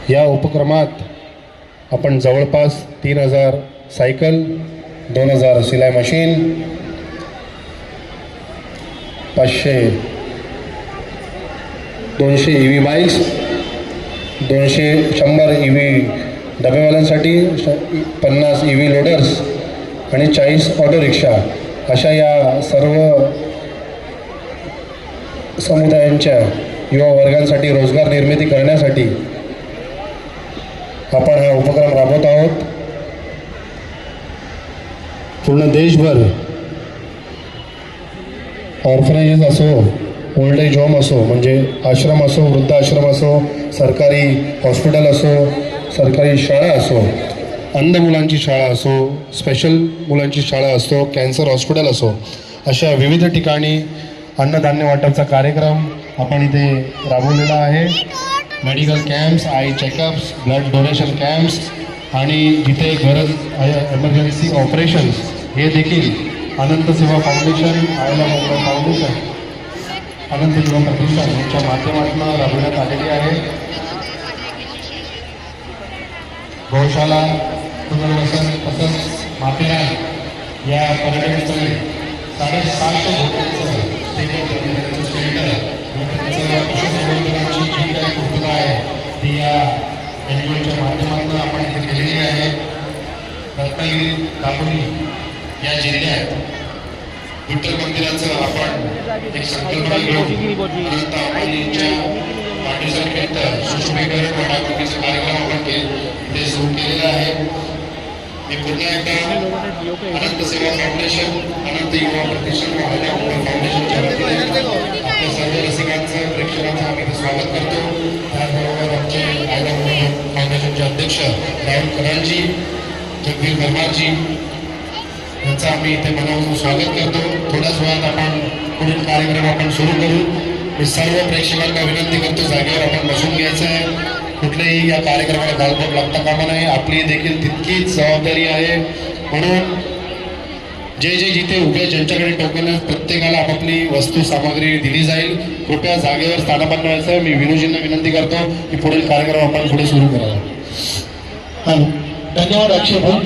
या उपक्रमात आपण जवळपास 3000 सायकल, 2000 सिलाई machine, 200 EV bikes, 100 EV डबेवाल्यांसाठी, 50 EV loaders आणि 40 ऑटो रिक्षा अशा या सर्व समुदायांच्या युवा वर्गांसाठी रोजगार निर्मिती करण्यासाठी आपण हा उपक्रम राबवत आहोत। पूर्ण देशभर ऑर्फनेजेस असो, ओल्ड एज होम असो म्हणजे आश्रम असो, वृद्धाश्रम असो, सरकारी हॉस्पिटल असो, सरकारी शाळा असो, अंध मुलांची शाळा असो, स्पेशल मुलांची शाळा असो, कॅन्सर हॉस्पिटल असो, अशा विविध ठिकाणी अन्नधान्य वाटपचा कार्यक्रम आपण इथे राबवलेला आहे। मेडिकल कॅम्प्स, आई चेकअप्स, ब्लड डोनेशन कॅम्प्स आणि जिथे गरज आहे एमर्जन्सी ऑपरेशन्स हे देखील अनंत सेवा फाउंडेशन, आयला फाउंडेशन, अनंत सेवा प्रतिष्ठान यांच्या माध्यमातून राबवण्यात आलेली आहे। गौशाला, पुनर्वसन तसंच माथेरान या पर्यटनस्थळी 750 हॉटेलचं ती या एनजीओच्या माध्यमातून आपण इथे केलेली आहे। रत्नागिरी, दापोली या जिल्ह्यात विठ्ठल मंदिराचं आपण एक संकल्पना घेऊन वाढीसाठी सुशोभीकरण व डागडुजीचा कार्यक्रम आपण ते सुरू केलेला आहे। मी पुन्हा एकदा अनंत सेवा फाउंडेशन, अनंत युवा प्रतिष्ठान व आयला फाउंडेशनच्या वतीने आपल्या सर्व रसिकांचं, प्रेक्षकांचं आम्ही स्वागत करतो। त्याचबरोबर आमचे आयला फाउंडेशनचे अध्यक्ष राहुल करांजी, जगदीश धर्माजी यांचं आम्ही इथे मनापासून स्वागत करतो। थोड्याच वेळात आपण पुढील कार्यक्रम आपण सुरू करू। मी सर्व प्रेक्षकांना विनंती करतो, जागेवर आपण बसून घ्यायचं आहे। कुठलेही या कार्यक्रमाला गालबोट लागता कामा नये, आपली देखील तितकीच जबाबदारी आहे। म्हणून जे जिथे उभे, ज्यांच्याकडे टोकन आहे, प्रत्येकाला आपापली वस्तू सामग्री दिली जाईल। कृपया जागेवर स्थानापन्न व्हायचं। मी विनोजींना विनंती करतो की पुढील कार्यक्रम आपण पुढे सुरू करावा। धन्यवाद अक्षय भाऊ।